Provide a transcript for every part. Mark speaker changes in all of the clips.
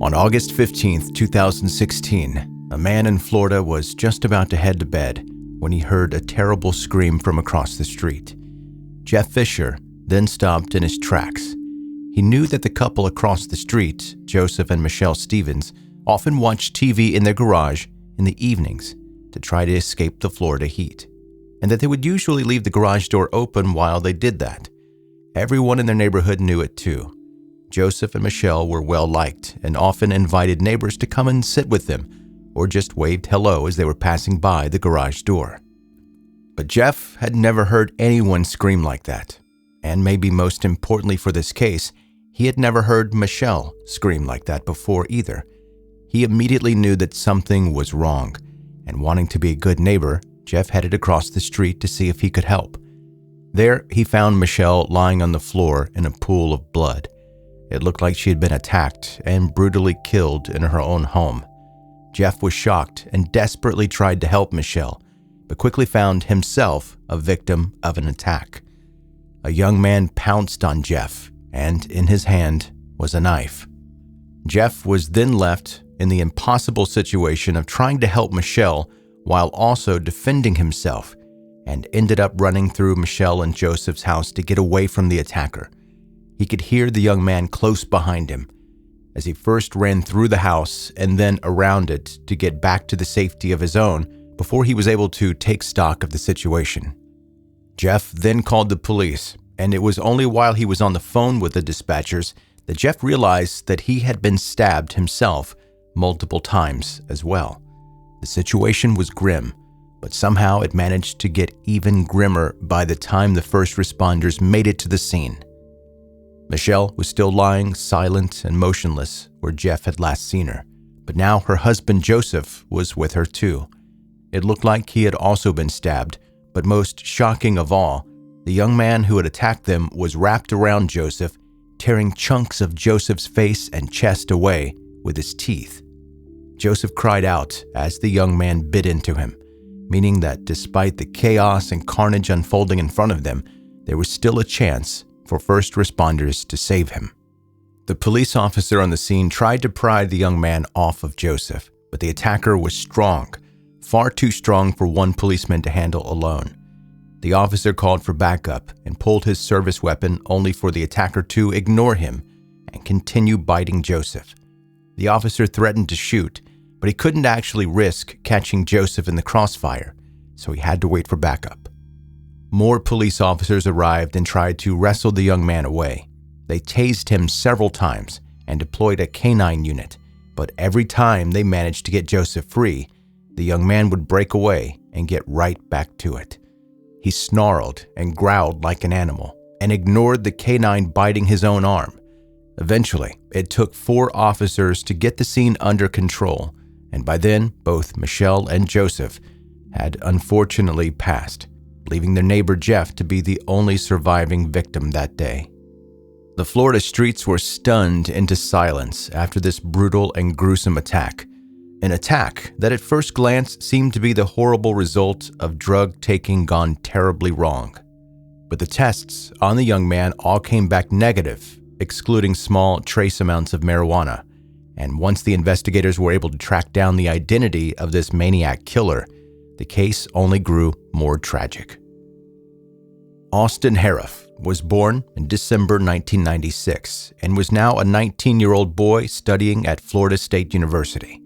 Speaker 1: On August 15, 2016, a man in Florida was just about to head to bed when he heard a terrible scream from across the street. Jeff Fisher then stopped in his tracks. He knew that the couple across the street, Joseph and Michelle Stevens, often watched TV in their garage in the evenings to try to escape the Florida heat, and that they would usually leave the garage door open while they did that. Everyone in their neighborhood knew it too. Joseph and Michelle were well-liked and often invited neighbors to come and sit with them, or just waved hello as they were passing by the garage door. But Jeff had never heard anyone scream like that, and maybe most importantly for this case, he had never heard Michelle scream like that before either. He immediately knew that something was wrong, and wanting to be a good neighbor, Jeff headed across the street to see if he could help. There, he found Michelle lying on the floor in a pool of blood. It looked like she had been attacked and brutally killed in her own home. Jeff was shocked and desperately tried to help Michelle, but quickly found himself a victim of an attack. A young man pounced on Jeff, and in his hand was a knife. Jeff was then left in the impossible situation of trying to help Michelle while also defending himself, and ended up running through Michelle and Joseph's house to get away from the attacker. He could hear the young man close behind him as he first ran through the house and then around it to get back to the safety of his own before he was able to take stock of the situation. Jeff then called the police, and it was only while he was on the phone with the dispatchers that Jeff realized that he had been stabbed himself multiple times as well. The situation was grim, but somehow it managed to get even grimmer by the time the first responders made it to the scene. Michelle was still lying silent and motionless where Jeff had last seen her, but now her husband Joseph was with her too. It looked like he had also been stabbed, but most shocking of all, the young man who had attacked them was wrapped around Joseph, tearing chunks of Joseph's face and chest away with his teeth. Joseph cried out as the young man bit into him, meaning that despite the chaos and carnage unfolding in front of them, there was still a chance for first responders to save him. The police officer on the scene tried to pry the young man off of Joseph, but the attacker was strong, far too strong for one policeman to handle alone. The officer called for backup and pulled his service weapon only for the attacker to ignore him and continue biting Joseph. The officer threatened to shoot, but he couldn't actually risk catching Joseph in the crossfire, so he had to wait for backup. More police officers arrived and tried to wrestle the young man away. They tased him several times and deployed a canine unit, but every time they managed to get Joseph free, the young man would break away and get right back to it. He snarled and growled like an animal and ignored the canine biting his own arm. Eventually, it took 4 officers to get the scene under control, and by then, both Michelle and Joseph had unfortunately passed, leaving their neighbor Jeff to be the only surviving victim that day. The Florida streets were stunned into silence after this brutal and gruesome attack, an attack that at first glance seemed to be the horrible result of drug taking gone terribly wrong. But the tests on the young man all came back negative, excluding small trace amounts of marijuana, and once the investigators were able to track down the identity of this maniac killer, the case only grew more tragic. Austin Harrouff was born in December 1996 and was now a 19-year-old boy studying at Florida State University.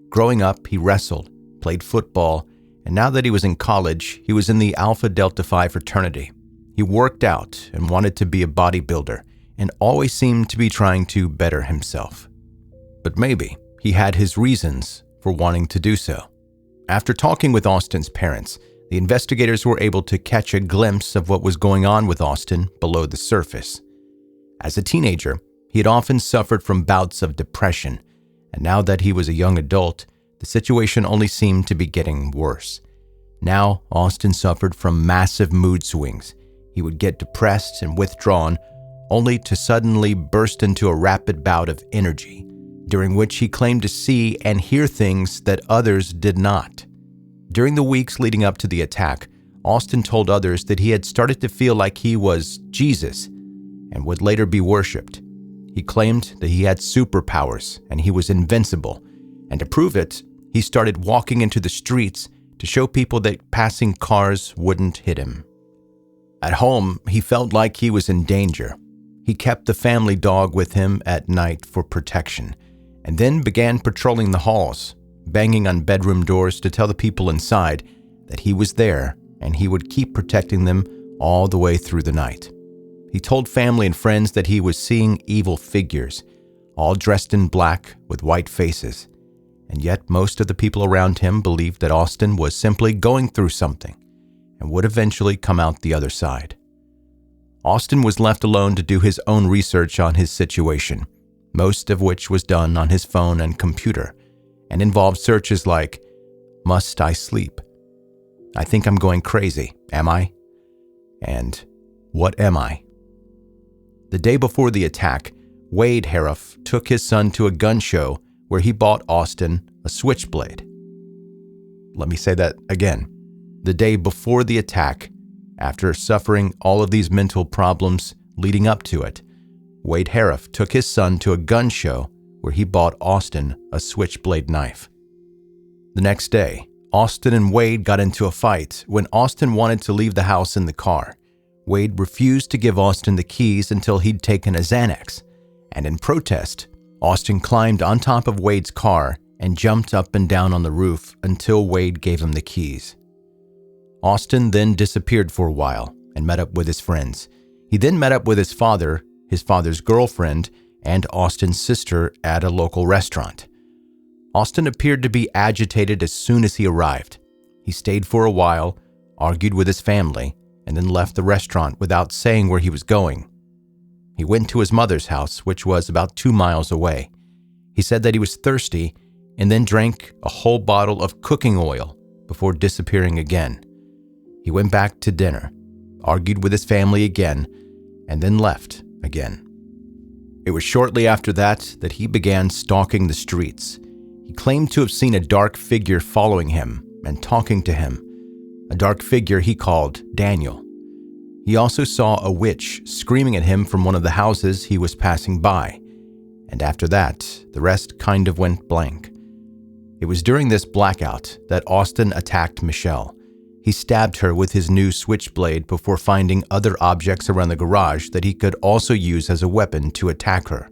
Speaker 1: Growing up, he wrestled, played football, and now that he was in college, he was in the Alpha Delta Phi fraternity. He worked out and wanted to be a bodybuilder and always seemed to be trying to better himself. But maybe he had his reasons for wanting to do so. After talking with Austin's parents, the investigators were able to catch a glimpse of what was going on with Austin below the surface. As a teenager, he had often suffered from bouts of depression, and now that he was a young adult, the situation only seemed to be getting worse. Now, Austin suffered from massive mood swings. He would get depressed and withdrawn, only to suddenly burst into a rapid bout of energy, during which he claimed to see and hear things that others did not. During the weeks leading up to the attack, Austin told others that he had started to feel like he was Jesus and would later be worshipped. He claimed that he had superpowers and he was invincible. And to prove it, he started walking into the streets to show people that passing cars wouldn't hit him. At home, he felt like he was in danger. He kept the family dog with him at night for protection, and then began patrolling the halls, banging on bedroom doors to tell the people inside that he was there and he would keep protecting them all the way through the night. He told family and friends that he was seeing evil figures, all dressed in black with white faces, and yet most of the people around him believed that Austin was simply going through something and would eventually come out the other side. Austin was left alone to do his own research on his situation, most of which was done on his phone and computer, and involved searches like, "Must I sleep?" "I think I'm going crazy, am I?" and "What am I?" The day before the attack, Wade Heriff took his son to a gun show where he bought Austin a switchblade. Let me say that again. The day before the attack, after suffering all of these mental problems leading up to it, Wade Heriff took his son to a gun show where he bought Austin a switchblade knife. The next day, Austin and Wade got into a fight when Austin wanted to leave the house in the car. Wade refused to give Austin the keys until he'd taken a Xanax, and in protest, Austin climbed on top of Wade's car and jumped up and down on the roof until Wade gave him the keys. Austin then disappeared for a while and met up with his friends. He then met up with his father's girlfriend, and Austin's sister at a local restaurant. Austin appeared to be agitated as soon as he arrived. He stayed for a while, argued with his family, and then left the restaurant without saying where he was going. He went to his mother's house, which was about 2 miles away. He said that he was thirsty and then drank a whole bottle of cooking oil before disappearing again. He went back to dinner, argued with his family again, and then left again. It was shortly after that he began stalking the streets. He claimed to have seen a dark figure following him and talking to him, a dark figure he called Daniel. He also saw a witch screaming at him from one of the houses he was passing by, and after that, the rest kind of went blank. It was during this blackout that Austin attacked Michelle. He stabbed her with his new switchblade before finding other objects around the garage that he could also use as a weapon to attack her.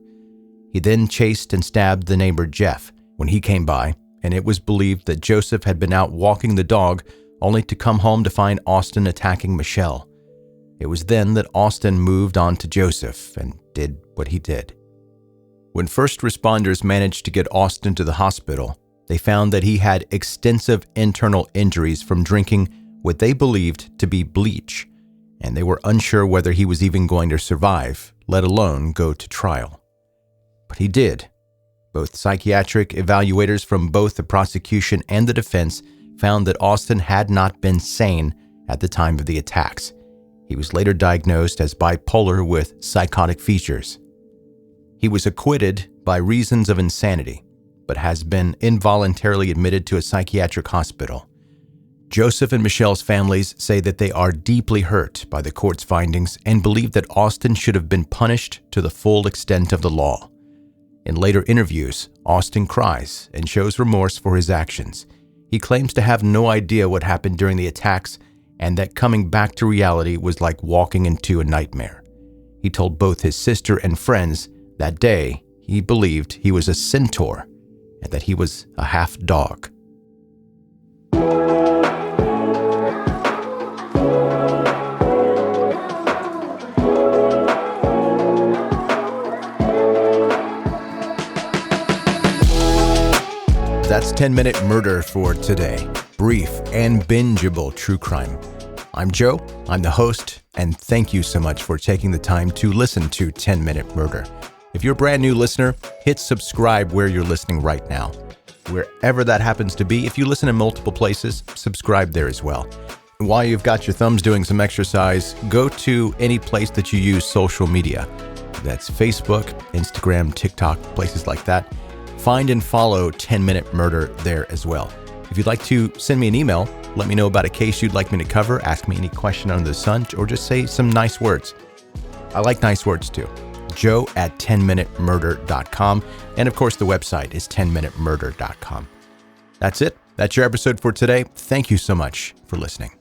Speaker 1: He then chased and stabbed the neighbor Jeff when he came by, and it was believed that Joseph had been out walking the dog only to come home to find Austin attacking Michelle. It was then that Austin moved on to Joseph and did what he did. When first responders managed to get Austin to the hospital, they found that he had extensive internal injuries from drinking what they believed to be bleach, and they were unsure whether he was even going to survive, let alone go to trial. But he did. Both psychiatric evaluators from both the prosecution and the defense found that Austin had not been sane at the time of the attacks. He was later diagnosed as bipolar with psychotic features. He was acquitted by reasons of insanity, but has been involuntarily admitted to a psychiatric hospital. Joseph and Michelle's families say that they are deeply hurt by the court's findings and believe that Austin should have been punished to the full extent of the law. In later interviews, Austin cries and shows remorse for his actions. He claims to have no idea what happened during the attacks and that coming back to reality was like walking into a nightmare. He told both his sister and friends that day he believed he was a centaur and that he was a half dog. That's 10-Minute Murder for today. Brief and bingeable true crime. I'm Joe, I'm the host, and thank you so much for taking the time to listen to 10-Minute Murder. If you're a brand new listener, hit subscribe where you're listening right now. Wherever that happens to be, if you listen in multiple places, subscribe there as well. And while you've got your thumbs doing some exercise, go to any place that you use social media. That's Facebook, Instagram, TikTok, places like that. Find and follow 10-Minute Murder there as well. If you'd like to send me an email, let me know about a case you'd like me to cover, ask me any question under the sun, or just say some nice words. I like nice words too. joe@10minutemurder.com. And of course, the website is 10minutemurder.com. That's it. That's your episode for today. Thank you so much for listening.